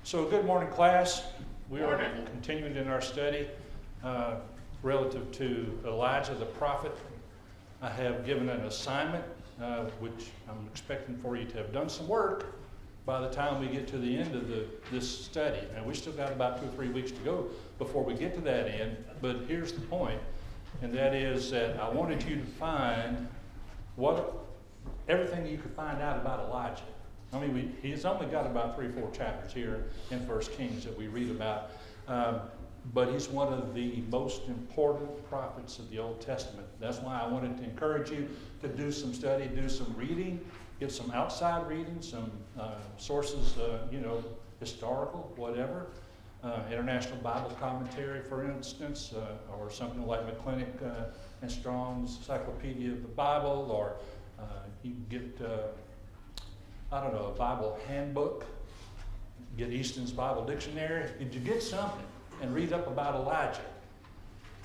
So good morning, class. We are continuing in our study relative to Elijah the prophet. I have given an assignment, which I'm expecting for you to have done some work by the time we get to the end of this study. And we still got about 2 or 3 weeks to go before we get to that end. But here's the point, and that is that I wanted you to find everything you could find out about Elijah. I mean, he's only got about 3 or 4 chapters here in 1 Kings that we read about. But he's one of the most important prophets of the Old Testament. That's why I wanted to encourage you to do some study, do some reading, get some outside reading, some sources, historical, whatever. International Bible Commentary, for instance, or something like McClintock and Strong's Encyclopedia of the Bible, or you can get, a Bible handbook, get Easton's Bible Dictionary. Did you get something? And read up about Elijah.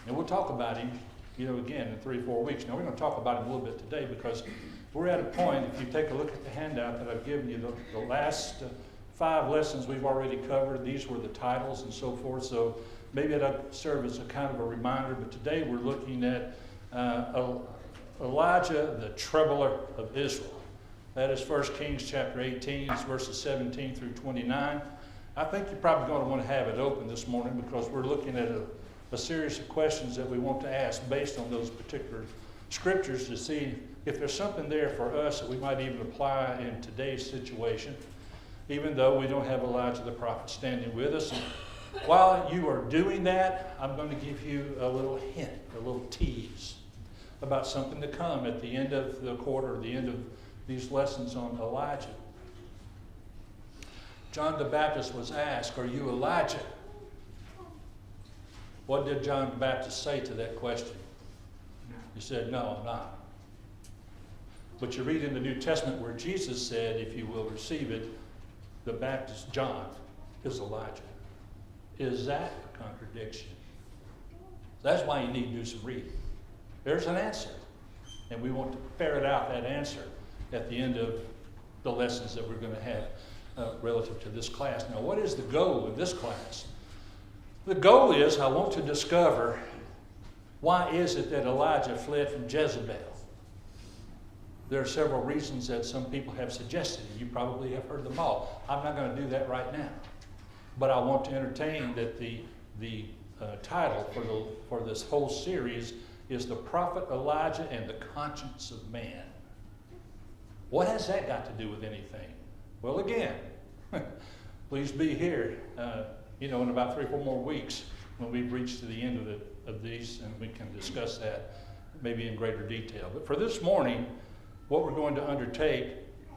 And we'll talk about him, again in 3 or 4 weeks. Now, we're going to talk about him a little bit today because we're at a point, if you take a look at the handout that I've given you, the last 5 lessons we've already covered. These were the titles and so forth. So maybe it'll serve as a kind of a reminder. But today we're looking at Elijah, the troubler of Israel. That is 1 Kings chapter 18, it's verses 17 through 29. I think you're probably going to want to have it open this morning because we're looking at a series of questions that we want to ask based on those particular scriptures to see if there's something there for us that we might even apply in today's situation, even though we don't have Elijah the prophet standing with us. And while you are doing that, I'm going to give you a little hint, a little tease about something to come at the end of the quarter, the end of these lessons on Elijah. John the Baptist was asked, "Are you Elijah?" What did John the Baptist say to that question? He said, "No, I'm not." But you read in the New Testament where Jesus said, if you will receive it, the Baptist John is Elijah. Is that a contradiction? That's why you need to do some reading. There's an answer. And we want to ferret out that answer at the end of the lessons that we're going to have relative to this class. Now, what is the goal of this class? The goal is I want to discover why is it that Elijah fled from Jezebel. There are several reasons that some people have suggested. You probably have heard them all. I'm not going to do that right now. But I want to entertain that the title for this whole series is The Prophet Elijah and the Conscience of Man. What has that got to do with anything? Well, again, please be here, in about 3 or 4 more weeks when we've reached to the end of these, and we can discuss that maybe in greater detail. But for this morning, what we're going to undertake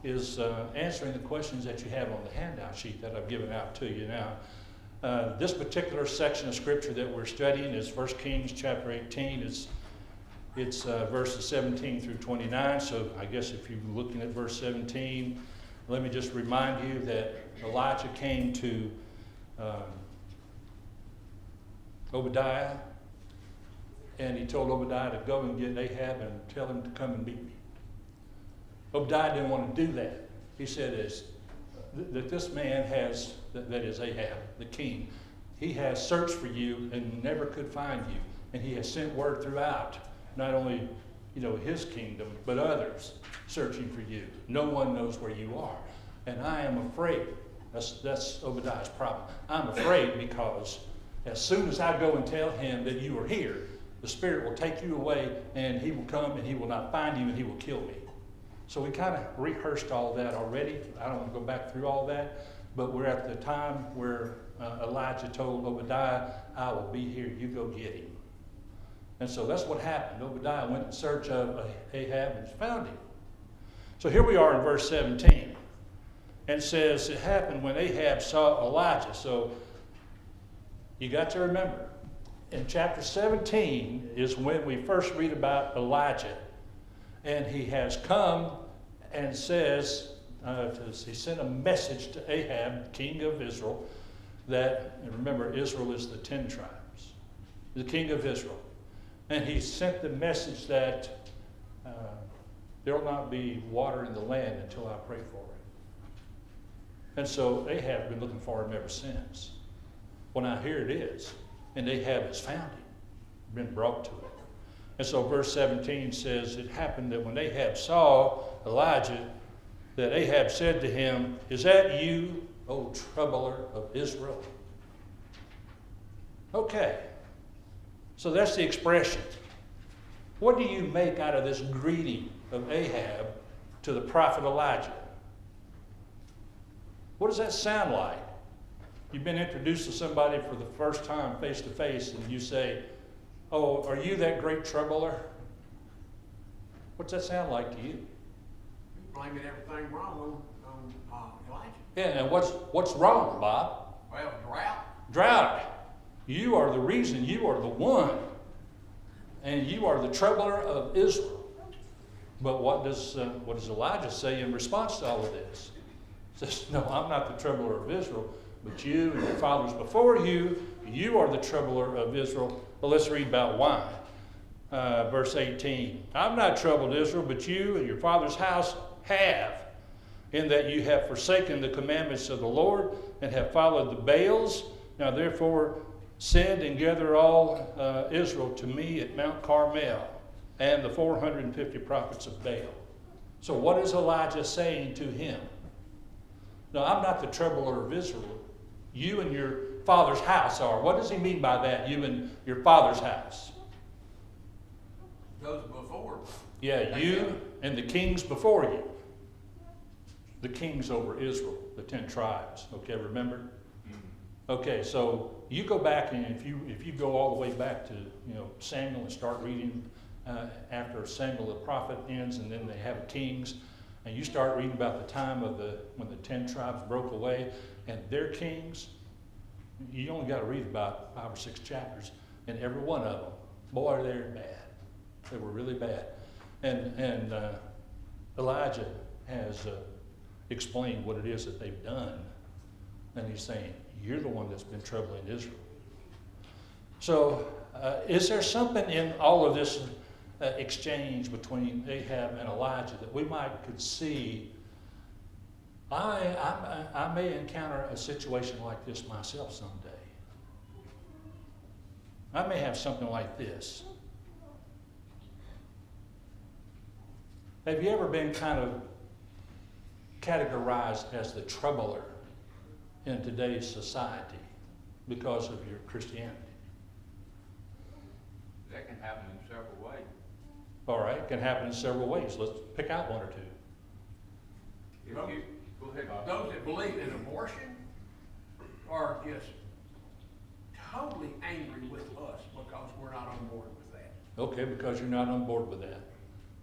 is answering the questions that you have on the handout sheet that I've given out to you now. This particular section of scripture that we're studying is 1 Kings chapter 18. It's verses 17 through 29. So I guess if you're looking at verse 17, let me just remind you that Elijah came to Obadiah, and he told Obadiah to go and get Ahab and tell him to come and meet me. Obadiah didn't want to do that. He said that this man has, that is Ahab, the king, he has searched for you and never could find you. And he has sent word throughout, not only his kingdom, but others searching for you. No one knows where you are. And I am afraid. That's Obadiah's problem. I'm afraid because as soon as I go and tell him that you are here, the Spirit will take you away and he will come and he will not find you and he will kill me. So we kind of rehearsed all that already. I don't want to go back through all that, but we're at the time where Elijah told Obadiah, "I will be here, you go get him." And so that's what happened. Obadiah went in search of Ahab and found him. So here we are in verse 17. And it says, it happened when Ahab saw Elijah. So you got to remember, in chapter 17 is when we first read about Elijah. And he has come and says, he sent a message to Ahab, king of Israel, that, and remember, Israel is the 10 tribes, the king of Israel. And he sent the message that there will not be water in the land until I pray for it. And so Ahab been looking for him ever since. Well, now here it is. And Ahab has found him, been brought to him. And so verse 17 says, it happened that when Ahab saw Elijah, that Ahab said to him, is that you, O troubler of Israel? Okay. So that's the expression. What do you make out of this greeting of Ahab to the prophet Elijah? What does that sound like? You've been introduced to somebody for the first time face to face and you say, oh, are you that great troubler? What's that sound like to you? Blaming everything wrong on Elijah. Yeah, and what's wrong, Bob? Well, drought. Drought. You are the reason. You are the one. And you are the troubler of Israel. But what does Elijah say in response to all of this? He says, no, I'm not the troubler of Israel, but you and your fathers before you, you are the troubler of Israel. Well, let's read about why. Verse 18. I'm not troubled, Israel, but you and your father's house have, in that you have forsaken the commandments of the Lord and have followed the Baals. Now therefore send and gather all Israel to me at Mount Carmel and the 450 prophets of Baal. So what is Elijah saying to him? No, I'm not the troubler of Israel. You and your father's house are. What does he mean by that, you and your father's house? Those before. Yeah, you and the kings before you. The kings over Israel, the 10 tribes. Okay, remember? Okay, so you go back, and if you go all the way back to Samuel and start reading after Samuel the prophet ends, and then they have kings, and you start reading about the time of when the 10 tribes broke away and their kings. You only got to read about 5 or 6 chapters, and every one of them, boy, they're bad. They were really bad, and Elijah has explained what it is that they've done, and he's saying, you're the one that's been troubling Israel. So is there something in all of this exchange between Ahab and Elijah that we could see? I may encounter a situation like this myself someday. I may have something like this. Have you ever been kind of categorized as the troubler in today's society because of your Christianity? That can happen in several ways. All right, it can happen in several ways. Let's pick out one or two. Go ahead, Bob. Those that believe in abortion are just totally angry with us because we're not on board with that. Okay, because you're not on board with that.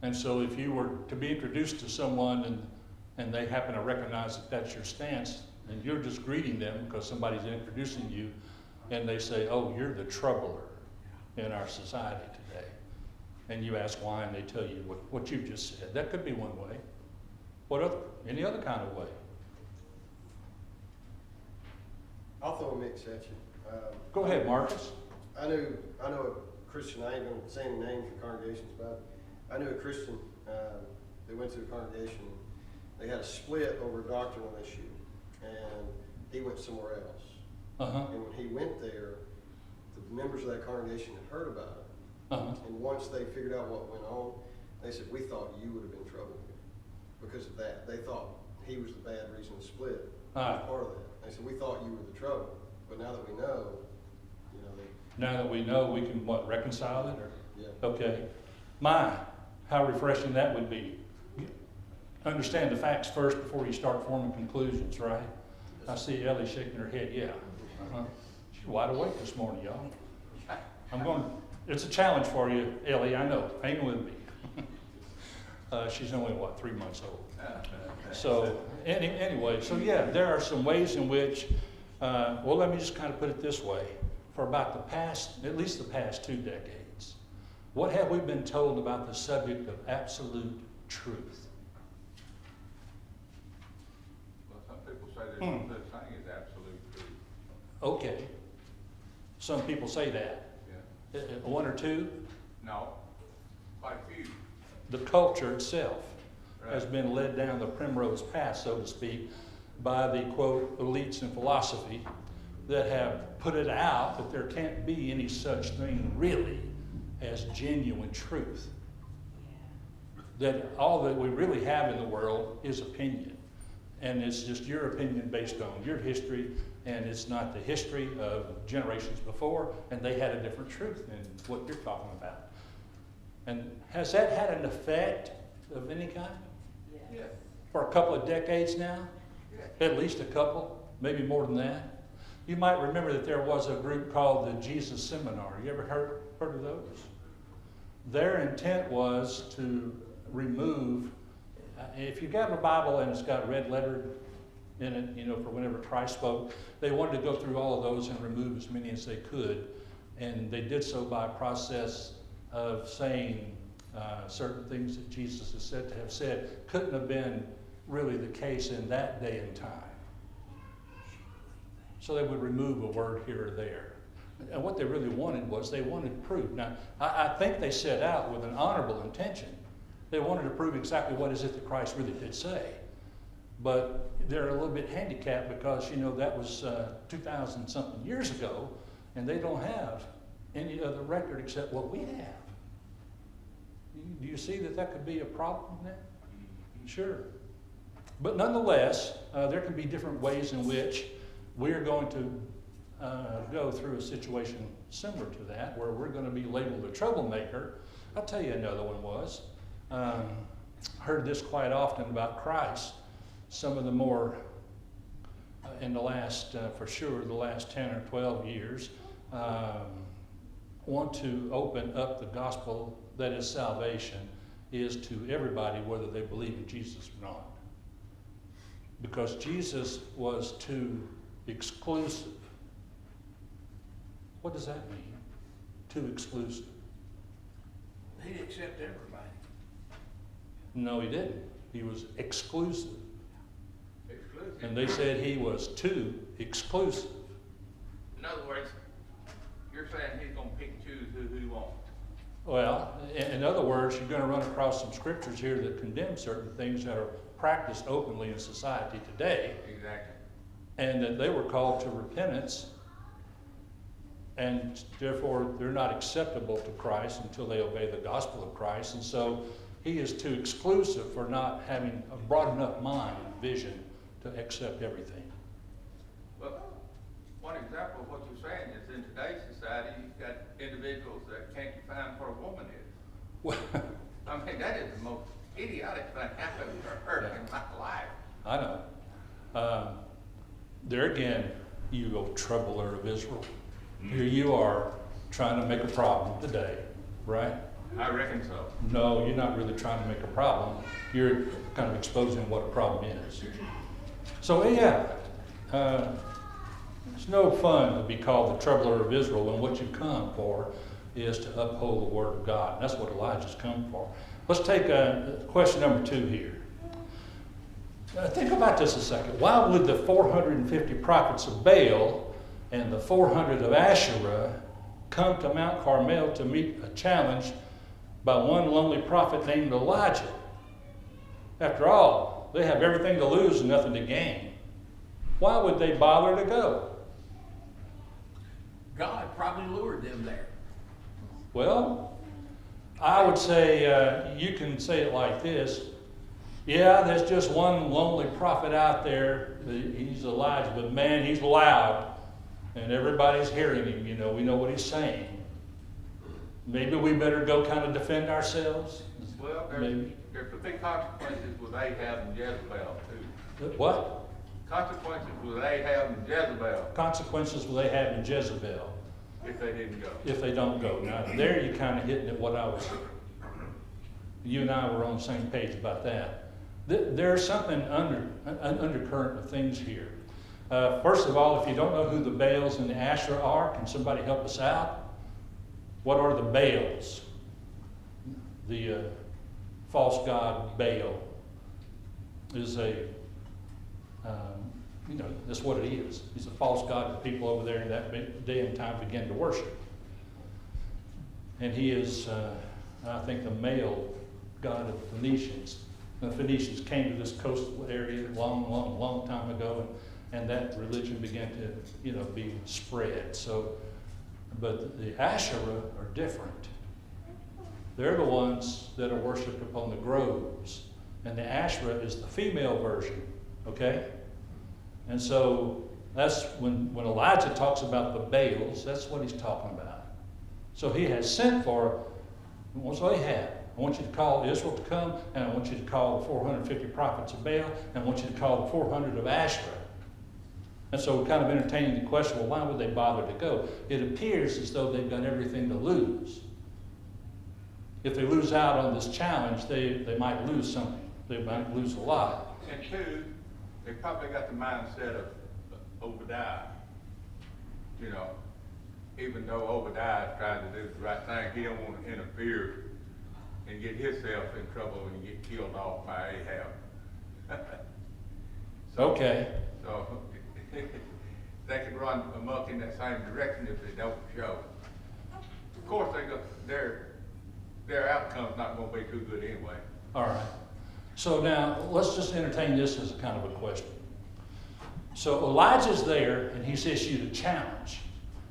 And so if you were to be introduced to someone and they happen to recognize that that's your stance, and you're just greeting them because somebody's introducing you, and they say, oh, you're the troubler in our society today. And you ask why, and they tell you what you just said. That could be one way. Any other kind of way? I'll throw a mix at you. Go ahead, Marcus. I know a Christian, I ain't gonna say any names or congregations, but I knew a Christian, they went to a congregation, they had a split over a doctrinal issue, and he went somewhere else. Uh-huh. And when he went there, the members of that congregation had heard about it. Uh-huh. And once they figured out what went on, they said, we thought you would have been in trouble because of that. They thought he was the bad reason to split. He was part of that. They said, we thought you were the trouble, but now that we know, Now that we know, we can reconcile it? Or? Yeah. Okay. How refreshing that would be. Understand the facts first before you start forming conclusions, right? I see Ellie shaking her head, yeah. Uh-huh. She's wide awake this morning, y'all. It's a challenge for you, Ellie, I know. Hang with me. She's only, 3 months old. So, anyway, so yeah, there are some ways in which, let me just kind of put it this way. For about at least the past 2 decades, what have we been told about the subject of absolute truth? Well, some people say there's no such thing as absolute truth. Okay. Some people say that. Yeah. One or two? No, quite a few. The culture itself Right. has been led down the primrose path, so to speak, by the, quote, elites in philosophy that have put it out that there can't be any such thing really as genuine truth. That all that we really have in the world is opinion. And it's just your opinion based on your history, and it's not the history of generations before, and they had a different truth than what you're talking about. And has that had an effect of any kind? Yes. For a couple of decades now? Yes. At least a couple, maybe more than that. You might remember that there was a group called the Jesus Seminar. You ever heard of those? Their intent was to remove, if you got a Bible and it's got red lettered in it, you know, for whenever Christ spoke, they wanted to go through all of those and remove as many as they could. And they did so by a process of saying certain things that Jesus is said to have said couldn't have been really the case in that day and time. So they would remove a word here or there. And what they really wanted was they wanted proof. Now, I think they set out with an honorable intention. They wanted to prove exactly what is it that Christ really did say. But they're a little bit handicapped because, you know, that was 2,000 something years ago, and they don't have any other record except what we have. Do you see that that could be a problem then? Sure. But nonetheless, there can be different ways in which we're going to go through a situation similar to that, where we're going to be labeled a troublemaker. I'll tell you another one was. Heard this quite often about Christ. Some of the more, in the last, for sure, the last 10 or 12 years, want to open up the gospel that is salvation is to everybody, whether they believe in Jesus or not. Because Jesus was too exclusive. What does that mean? Too exclusive. He'd accept everybody. No, he didn't. He was exclusive. Exclusive. And they said he was too exclusive. In other words, you're saying he's gonna pick and choose who he wants. Well, in other words, you're going to run across some scriptures here that condemn certain things that are practiced openly in society today. Exactly. And that they were called to repentance, and therefore they're not acceptable to Christ until they obey the gospel of Christ. And so he is too exclusive for not having a broad enough mind and vision to accept everything. Well, one example of what you're saying is in today's society, you've got individuals that can't define what a woman is. Well, I mean, that is the most idiotic thing happened to her in my life. I know. There again, you old troubler of Israel. Here you are trying to make a problem today, right? I reckon so. No, you're not really trying to make a problem. You're kind of exposing what a problem is. So yeah, it's no fun to be called the troubler of Israel when what you come for is to uphold the word of God. And that's what Elijah's come for. Let's take question number 2 here. Think about this a second. Why would the 450 prophets of Baal and the 400 of Asherah come to Mount Carmel to meet a challenge by one lonely prophet named Elijah? After all, they have everything to lose and nothing to gain. Why would they bother to go? God probably lured them there. Well, I would say you can say it like this. Yeah, there's just one lonely prophet out there. He's Elijah, but man, he's loud. And everybody's hearing him. You know, we know what he's saying. Maybe we better go kind of defend ourselves. Well, there's the big consequences with Ahab and Jezebel, too. What? Consequences with Ahab and Jezebel. Consequences will they have in Jezebel If they didn't go. if they don't go. Now, there you're kind of hitting at what I was. You and I were on the same page about that. There's something undercurrent of things here. First of all, if you don't know who the Baals and the Asherah are, can somebody help us out? What are the Baals? The false god Baal is a, that's what it is. He's a false god that people over there in that day and time began to worship. And he is, I think, the male god of the Phoenicians. The Phoenicians came to this coastal area long time ago, and that religion began to, be spread. So, but the Asherah are different. They're the ones that are worshipped upon the groves, and the Asherah is the female version, okay? And so that's when Elijah talks about the Baals, that's what he's talking about. So he has sent for, so Ahab, I want you to call Israel to come, and I want you to call the 450 prophets of Baal, and I want you to call the 400 of Asherah. And so we're kind of entertaining the question, well, why would they bother to go? It appears as though they've got everything to lose. If they lose out on this challenge, they might lose something. They might lose a lot. And two, they probably got the mindset of Obadiah. Even though Obadiah is trying to do the right thing, he don't want to interfere and get himself in trouble and get killed off by Ahab. Okay. So they can run amok in that same direction if they don't show. Of course, their outcome's not going to be too good anyway. All right. So now, let's just entertain this as a kind of a question. So Elijah's there, and he's issued a challenge.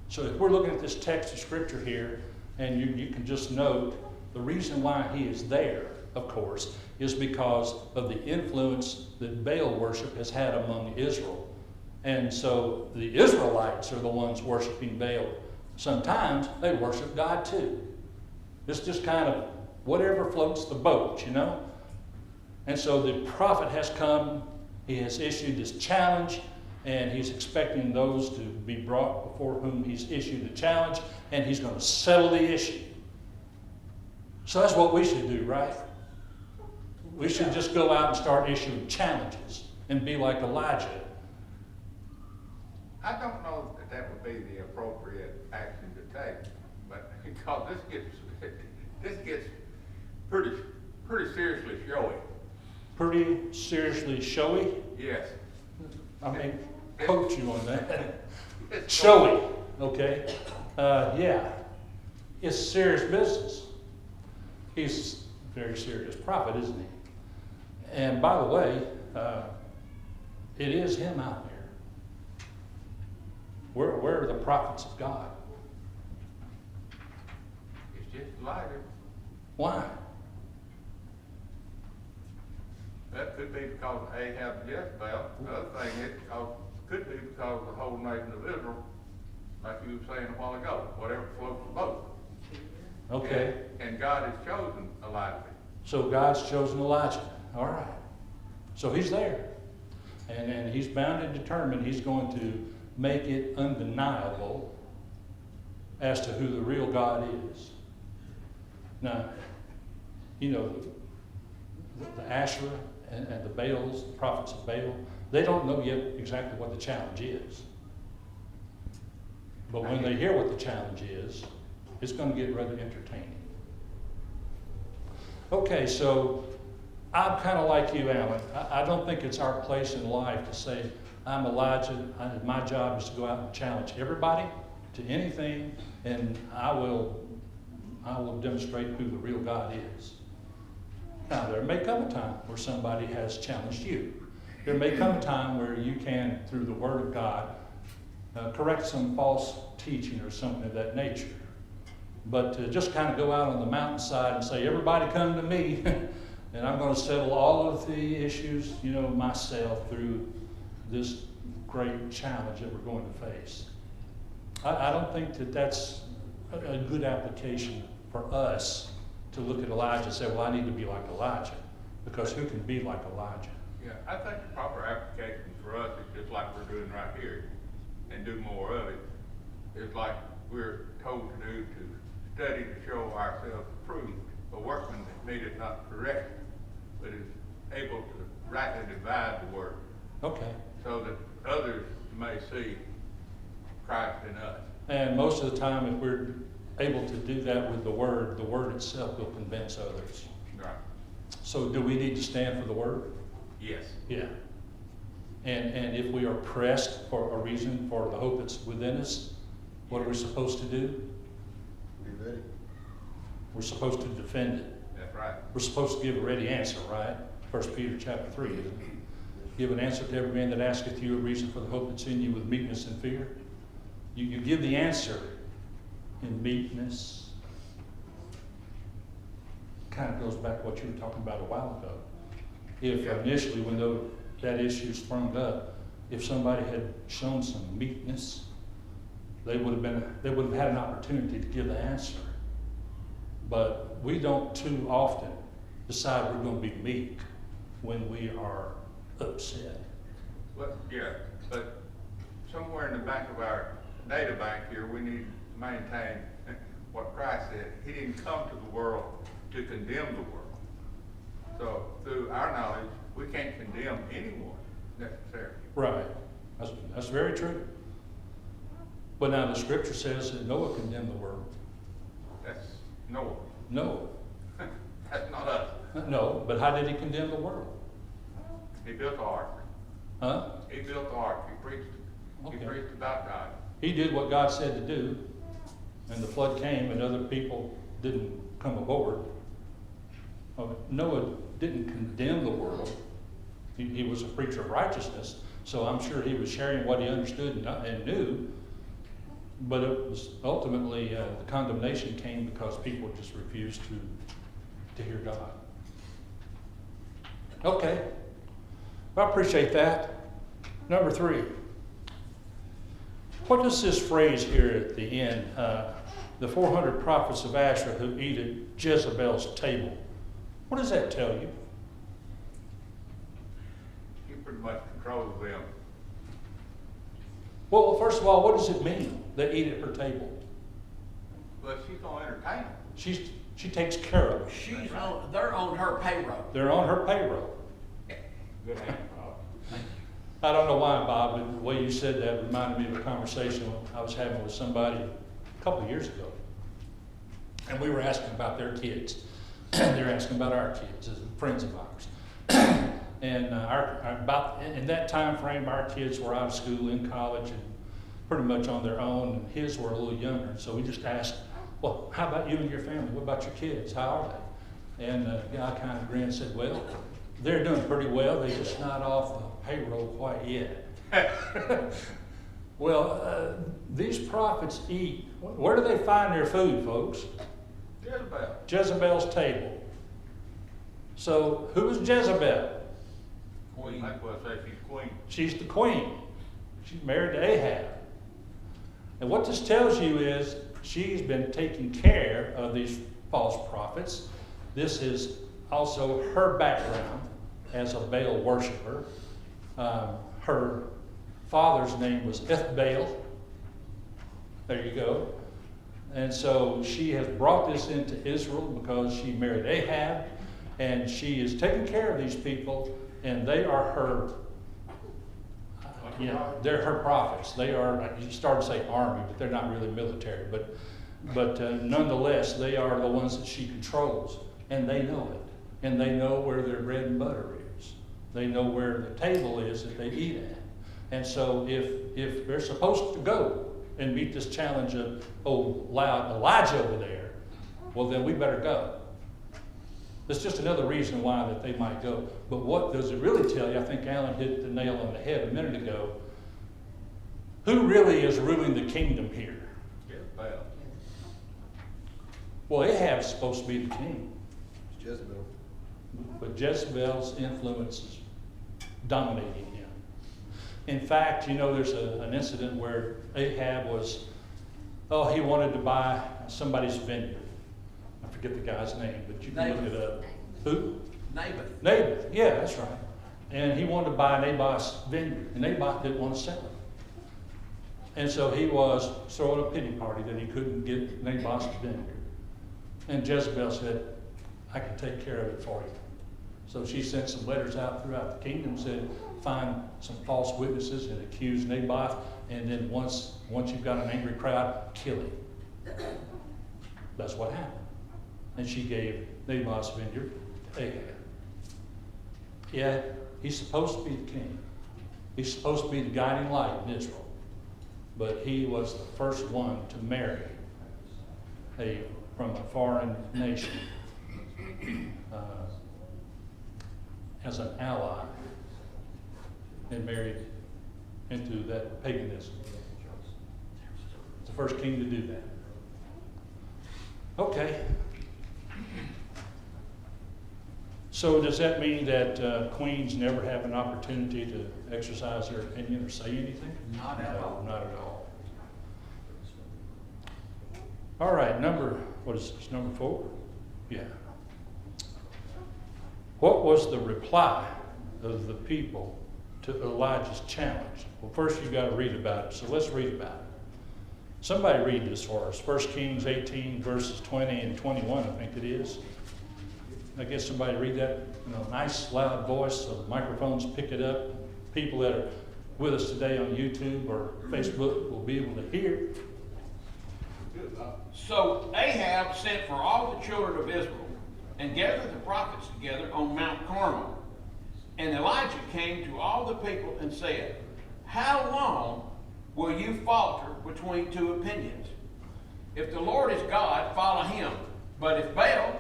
So if we're looking at this text of Scripture here, and you can just note the reason why he is there, of course, is because of the influence that Baal worship has had among Israel. And so the Israelites are the ones worshiping Baal. Sometimes they worship God too. It's just kind of whatever floats the boat, And so the prophet has come, he has issued this challenge, and he's expecting those to be brought before whom he's issued the challenge, and he's going to settle the issue. So that's what we should do, right? We should just go out and start issuing challenges and be like Elijah. I don't know that that would be the appropriate action to take, but because this gets pretty seriously showy. Pretty seriously showy? Yes. I mean, coach you on that. Showy, okay? Yeah. It's serious business. He's a very serious prophet, isn't he? And by the way, it is him out there. Where are the prophets of God? It's just Elijah. Why? That could be because of Ahab and Jezebel. The other thing is could be because of the whole nation of Israel, like you were saying a while ago, whatever floats the boat. Okay. And God has chosen Elijah. So God's chosen Elijah. All right. So he's there. And he's bound and determined he's going to make it undeniable as to who the real God is. Now, the Asherah and the Baals, the prophets of Baal, they don't know yet exactly what the challenge is. But when they hear what the challenge is, it's going to get rather entertaining. Okay, so I'm kind of like you, Alan. I don't think it's our place in life to say, I'm Elijah, my job is to go out and challenge everybody to anything, and I will demonstrate who the real God is. Now, there may come a time where somebody has challenged you. There may come a time where you can, through the Word of God, correct some false teaching or something of that nature. But to just kind of go out on the mountainside and say, everybody come to me, and I'm going to settle all of the issues, myself through this great challenge that we're going to face. I don't think that that's a good application for us to look at Elijah and say, well, I need to be like Elijah, because who can be like Elijah? Yeah, I think the proper application for us is just like we're doing right here, and do more of it. It's like we're told to do, to study to show ourselves approved, a workman that needeth not correct, but is able to rightly divide the word. Okay. So that others may see Christ in us. And most of the time, if we're able to do that with the Word itself will convince others. Right. So do we need to stand for the Word? Yes. Yeah. And if we are pressed for a reason for the hope that's within us, what are we supposed to do? Be ready. We're supposed to defend it. That's right. We're supposed to give a ready answer, right? 1 Peter chapter 3, isn't it? Give an answer to every man that asketh you a reason for the hope that's in you with meekness and fear. You give the answer in meekness. Kind of goes back to what you were talking about a while ago. If initially, when that issue sprung up, if somebody had shown some meekness, they would have had an opportunity to give the answer. But we don't too often decide we're going to be meek when we are upset. But somewhere in the back of our data bank here, we need to maintain what Christ said. He didn't come to the world to condemn the world. So through our knowledge, we can't condemn anyone necessarily. Right. That's very true. But now the scripture says that Noah condemned the world. That's Noah. No. That's not us. No, but how did he condemn the world? He built the ark. Huh? He built the ark. He Okay. preached about God. He did what God said to do, and the flood came and other people didn't come aboard. Noah didn't condemn the world. He was a preacher of righteousness, so I'm sure he was sharing what he understood and knew. But it was ultimately the condemnation came because people just refused to hear God. Okay, well, I appreciate that. Number 3. What does this phrase here at the end, the 400 prophets of Asherah who eat at Jezebel's table, what does that tell you? He pretty much controls them. Well, first of all, what does it mean, they eat at her table? But she's going to entertain them. She takes care of them. They're on her payroll. They're on her payroll. Good answer, Bob. I don't know why, Bob, but the way you said that reminded me of a conversation I was having with somebody a couple of years ago. And we were asking about their kids. They're asking about our kids as friends of ours. And about in that time frame, our kids were out of school, in college, and pretty much on their own. And his were a little younger. So we just asked, well, how about you and your family? What about your kids? How are they? And the guy kind of grinned and said, well, they're doing pretty well. They're just not off the payroll quite yet. Well, these prophets eat. Where do they find their food, folks? Jezebel. Jezebel's table. So who is Jezebel? Queen. That's what I say, she's queen. She's the queen. She's married to Ahab. And what this tells you is she's been taking care of these false prophets. This is also her background as a Baal worshiper. Her father's name was Ethbaal. There you go. And so she has brought this into Israel because she married Ahab, and she is taking care of these people, and they are her, they're her prophets. They are, you start to say army, but they're not really military. But nonetheless, they are the ones that she controls, and they know it. And they know where their bread and butter is. They know where the table is that they eat at. And so if they're supposed to go and meet this challenge of, oh, loud Elijah over there, well, then we better go. That's just another reason why that they might go. But what does it really tell you? I think Alan hit the nail on the head a minute ago. Who really is ruling the kingdom here? Jezebel. Well, Ahab's supposed to be the king. It's Jezebel. But Jezebel's influence is dominating him. In fact, you know, there's an incident where Ahab was, he wanted to buy somebody's vineyard. I forget the guy's name, but you can look it up. Who? Naboth. Yeah, that's right. And he wanted to buy Naboth's vineyard, and Naboth didn't want to sell it. And so he was throwing a pity party that he couldn't get Naboth's vineyard. And Jezebel said, I can take care of it for you. So she sent some letters out throughout the kingdom, said, find some false witnesses and accuse Naboth, and then once you've got an angry crowd, kill him. That's what happened. And she gave Naboth's vineyard to Ahab. Yeah, he's supposed to be the king. He's supposed to be the guiding light in Israel. But he was the first one to marry from a foreign nation. as an ally and married into that paganism. It's the first king to do that. Okay. So does that mean that queens never have an opportunity to exercise their opinion or say anything? Not at all. No, not at all. All right, what is this, number 4? Yeah. What was the reply of the people to Elijah's challenge? Well, first you've got to read about it, so let's read about it. Somebody read this for us. 1 Kings 18, verses 20 and 21, I think it is. I guess somebody read that in a nice, loud voice so the microphones pick it up. People that are with us today on YouTube or Facebook will be able to hear. So Ahab sent for all the children of Israel and gathered the prophets together on Mount Carmel. And Elijah came to all the people and said, how long will you falter between two opinions? If the Lord is God, follow him. But if Baal,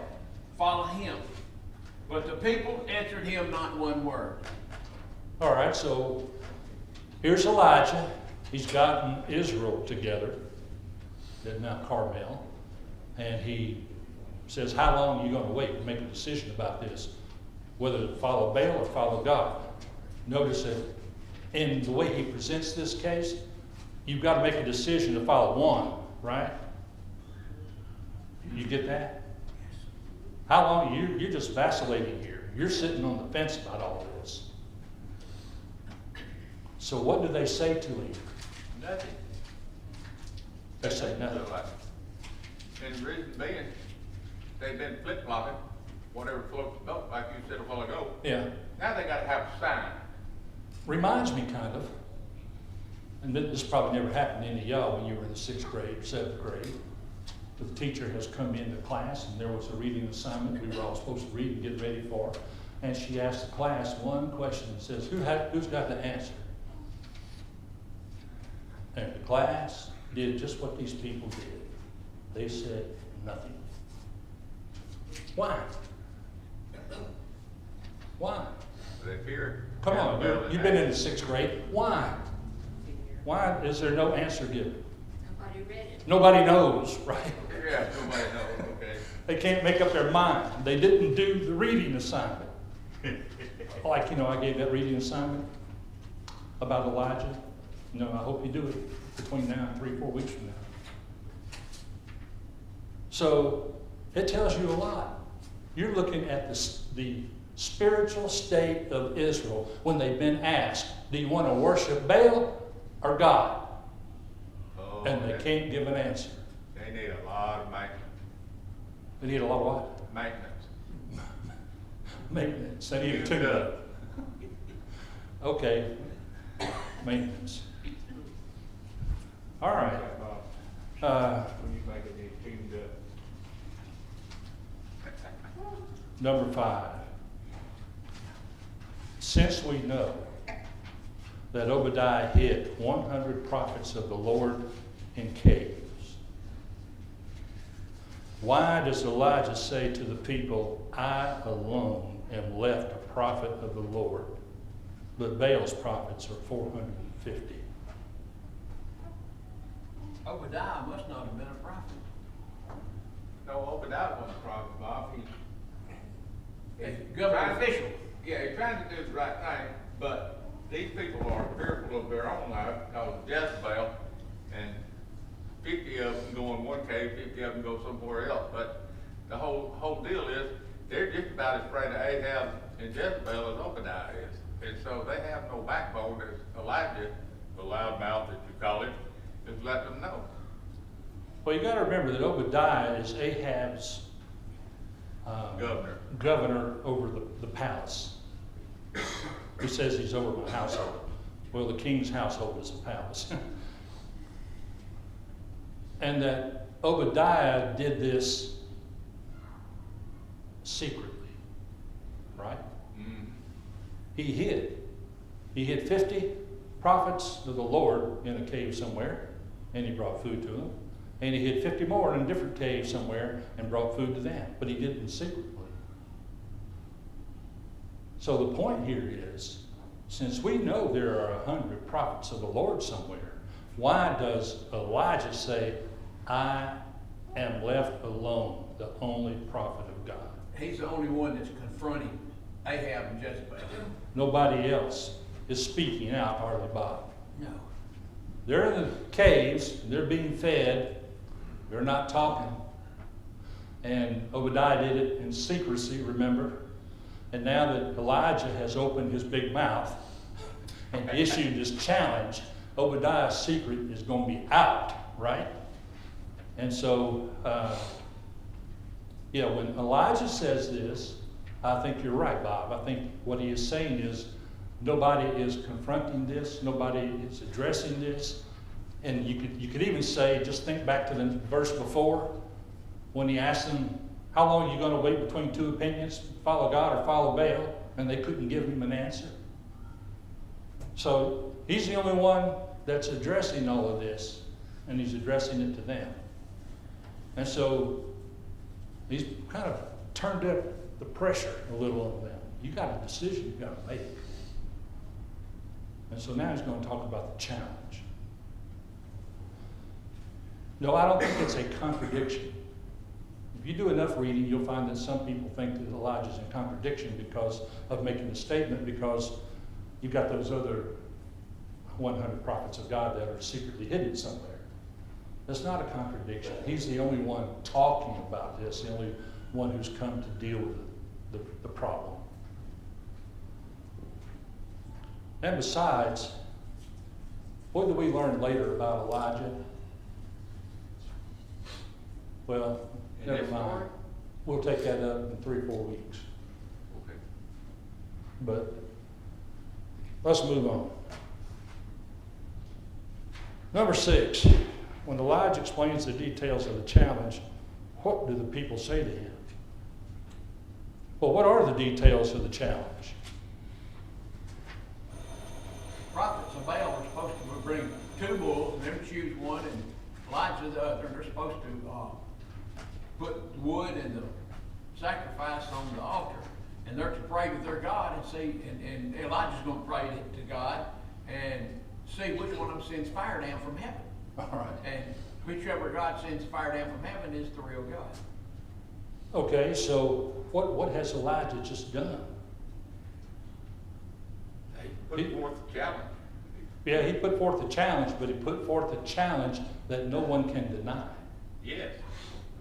follow him. But the people answered him not one word. All right, so here's Elijah. He's gotten Israel together at Mount Carmel. And he says, how long are you going to wait to make a decision about this? Whether to follow Baal or follow God. Notice that in the way he presents this case, you've got to make a decision to follow one, right? You get that? How long? You're just vacillating here. You're sitting on the fence about all this. So what do they say to him? Nothing. They say nothing. And the reason being, they've been flip-flopping, whatever floats the boat, like you said a while ago. Yeah. Now they gotta have a sign. Reminds me kind of, and this probably never happened to any of y'all when you were in the 6th grade or 7th grade. The teacher has come into class and there was a reading assignment we were all supposed to read and get ready for. And she asked the class one question and says, who's got the answer? And the class did just what these people did. They said nothing. Why? Why? They fear. Come on, you've been in the 6th grade. Why? Why is there no answer given? Nobody read it. Nobody knows, right? Yeah, nobody knows, okay. They can't make up their mind. They didn't do the reading assignment. Like, I gave that reading assignment about Elijah. I hope you do it between now and 3-4 weeks from now. So it tells you a lot. You're looking at the spiritual state of Israel when they've been asked, do you want to worship Baal or God? Oh, And they can't give an answer. They need a lot of maintenance. They need a lot of what? Maintenance. Maintenance. They need a tune-up. Okay. Maintenance. All right. When you make it need tuned up. Number 5. Since we know that Obadiah hid 100 prophets of the Lord in caves, why does Elijah say to the people, I alone am left a prophet of the Lord, but Baal's prophets are 450? Obadiah must not have been a prophet. No, Obadiah wasn't a prophet, Bob. He's a government official. Yeah, he's trying to do the right thing, but these people are fearful of their own life because of Jezebel, and 50 of them go in one cave, 50 of them go somewhere else. But the whole deal is they're just about as afraid of Ahab and Jezebel as Obadiah is. And so they have no backbone, as Elijah, the loudmouth that you call him, just let them know. Well, you got to remember that Obadiah is Ahab's governor over the palace. He says he's over my household. Well, the king's household is a palace. And that Obadiah did this secretly, right? Mm. He hid. He hid 50 prophets of the Lord in a cave somewhere, and he brought food to them. And he hid 50 more in a different cave somewhere and brought food to them. But he did it secretly. So the point here is, since we know there are 100 prophets of the Lord somewhere, why does Elijah say, I am left alone, the only prophet of God? He's the only one that's confronting Ahab and Jezebel. Nobody else is speaking out, are they, Bob? No. They're in the caves, they're being fed, they're not talking. And Obadiah did it in secrecy, remember? And now that Elijah has opened his big mouth and issued this challenge, Obadiah's secret is going to be out, right? And so, when Elijah says this, I think you're right, Bob. I think what he is saying is nobody is confronting this, nobody is addressing this. And you could even say, just think back to the verse before, when he asked them, how long are you going to wait between two opinions, follow God or follow Baal? And they couldn't give him an answer. So he's the only one that's addressing all of this, and he's addressing it to them. And so he's kind of turned up the pressure a little on them. You got a decision you've got to make. And so now he's going to talk about the challenge. No, I don't think it's a contradiction. If you do enough reading, you'll find that some people think that Elijah's in contradiction because of making the statement, because you've got those other 100 prophets of God that are secretly hidden somewhere. That's not a contradiction. He's the only one talking about this, the only one who's come to deal with the problem. And besides, what do we learn later about Elijah? Well, never mind. We'll take that up in 3 or 4 weeks. Okay. But let's move on. Number 6, when Elijah explains the details of the challenge, what do the people say to him? Well, what are the details of the challenge? Prophets of Baal are supposed to bring 2 bulls, and them choose one, and Elijah the other. They're supposed to put wood and the sacrifice on the altar, and they're to pray to their God and see. And Elijah's going to pray to God and see which one of them sends fire down from heaven. All right. And whichever God sends fire down from heaven is the real God. Okay, so what has Elijah just done? He put forth the challenge. Yeah, he put forth a challenge, but he put forth a challenge that no one can deny. Yes,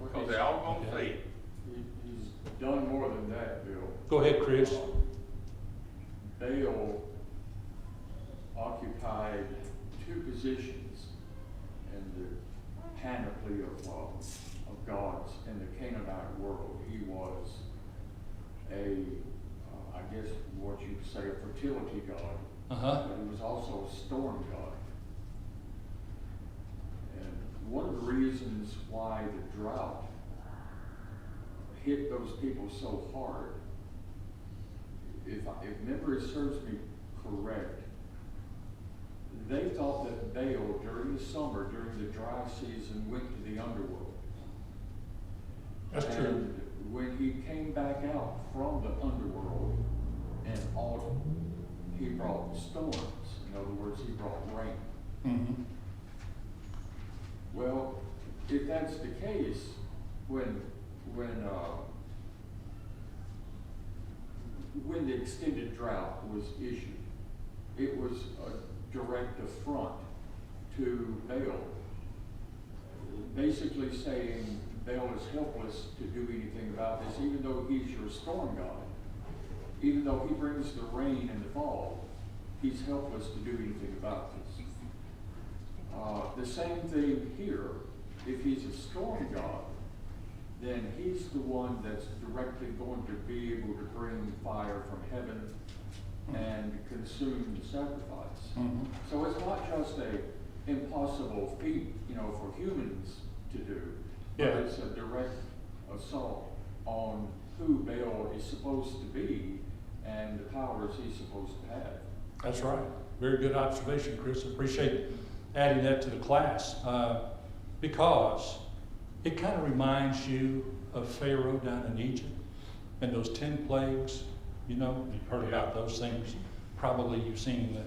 because they're all going to see it. He's done more than that, Bill. Go ahead, Chris. Baal occupied 2 positions in the panoply of gods in the Canaanite world. He was I guess what you'd say, a fertility god, but he was also a storm god. And one of the reasons why the drought hit those people so hard, if memory serves me correct, they thought that Baal during the summer, during the dry season, went to the underworld. That's true. And when he came back out from the underworld in autumn, he brought storms. In other words, he brought rain. Mm-hmm. Well, if that's the case, when the extended drought was issued, it was a direct affront to Baal, basically saying Baal is helpless to do anything about this, even though he's your storm god. Even though he brings the rain in the fall, he's helpless to do anything about this. The same thing here. If he's a storm god, then he's the one that's directly going to be able to bring fire from heaven and consume the sacrifice. Mm-hmm. So it's not just an impossible feat, for humans to do, but Yeah. it's a direct assault on who Baal is supposed to be and the powers he's supposed to have. That's right. Very good observation, Chris. Appreciate adding that to the class, because it kind of reminds you of Pharaoh down in Egypt and those 10 plagues You know, you've heard about those things. Probably you've seen the,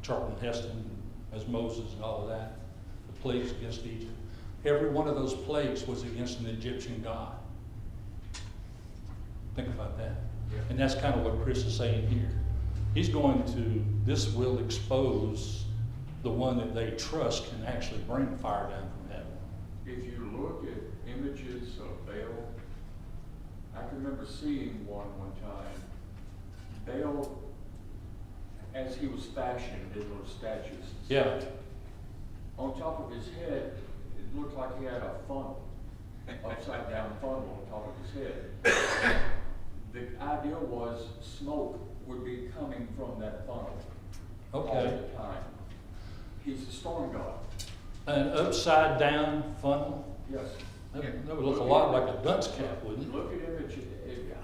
Charlton Heston as Moses and all of that, the plagues against Egypt. Every one of those plagues was against an Egyptian god. Think about that. Yeah. And that's kind of what Chris is saying here. He's going to, this will expose the one that they trust can actually bring fire down from heaven. If you look at images of Baal, I can remember seeing one time. Baal, as he was fashioned in those statues, Yeah. on top of his head, it looked like he had a funnel, upside down funnel on top of his head. The idea was smoke would be coming from that funnel all Okay. the time. He's a storm god. An upside down funnel. Yes. That would look a lot like a dunce cap, wouldn't it? Look at image.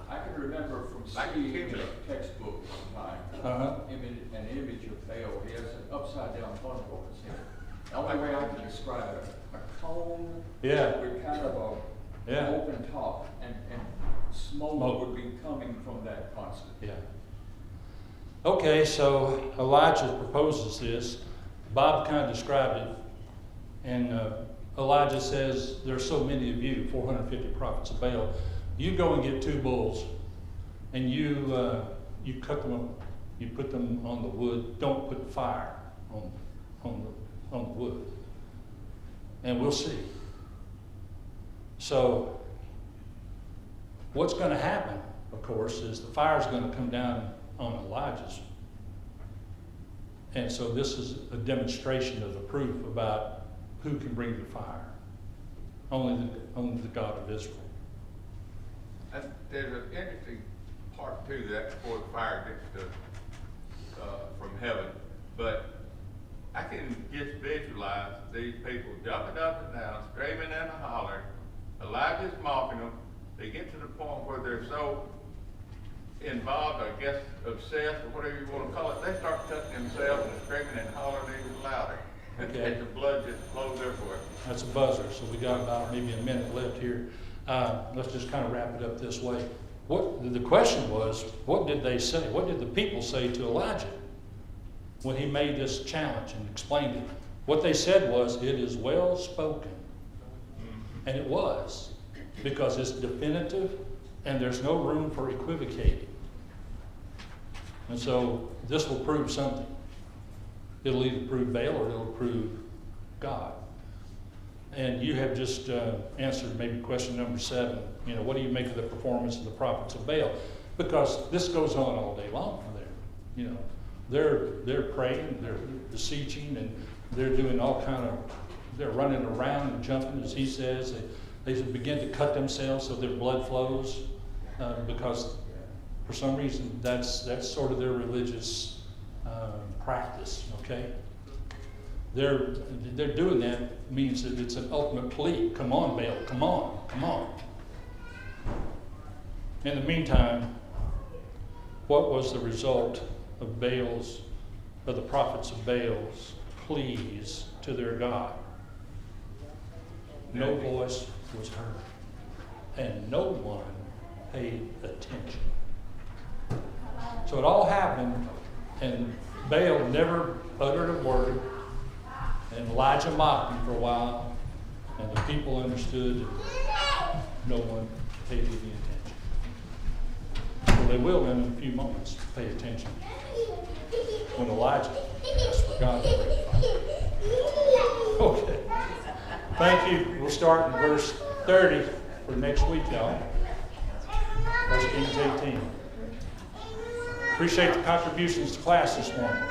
I can remember from Like a seeing chimney. a textbook sometime. Uh-huh. An image of Baal. He has an upside down funnel over his head. The only way I can describe it, a cone Yeah. with kind of Yeah. an open top, and smoke Smoke. would be coming from that constant. Yeah. Okay, so Elijah proposes this. Bob kind of described it. And Elijah says, there's so many of you, 450 prophets of Baal. You go and get 2 bulls, and you cut them up, you put them on the wood. Don't put fire on the wood. And we'll see. So what's going to happen, of course, is the fire's going to come down on Elijah's. And so this is a demonstration of the proof about who can bring the fire. Only the God of Israel. And there's an interesting part to that before the fire gets to, from heaven. But I can just visualize these people jumping up and down, screaming and hollering. Elijah's mocking them. They get to the point where they're so involved, I guess, obsessed, or whatever you want to call it, they start cutting themselves and screaming and hollering even louder. Okay. And the blood just flows everywhere. That's a buzzer, so we got about maybe a minute left here. Let's just kind of wrap it up this way. The question was, what did they say? What did the people say to Elijah when he made this challenge and explained it? What they said was, it is well spoken. And it was, because it's definitive and there's no room for equivocating. And so this will prove something. It'll either prove Baal or it'll prove God. And you have just answered maybe question number 7. What do you make of the performance of the prophets of Baal? Because this goes on all day long for them. They're praying, they're beseeching, and they're doing all kind of, they're running around and jumping, as he says. They begin to cut themselves so their blood flows, because for some reason that's sort of their religious practice. Okay, they're doing that means that it's an ultimate plea. Come on, Baal, come on, come on. In the meantime, what was the result of the prophets of Baal's pleas to their God? No voice was heard, and no one paid attention. So it all happened, and Baal never uttered a word, and Elijah mocked him for a while, and the people understood, and no one paid any attention. Well, they will in a few moments pay attention when Elijah asks for God to bring fire. Okay. Thank you. We'll start in verse 30 for next week, y'all. 1 Kings 18. Appreciate the contributions to class this morning.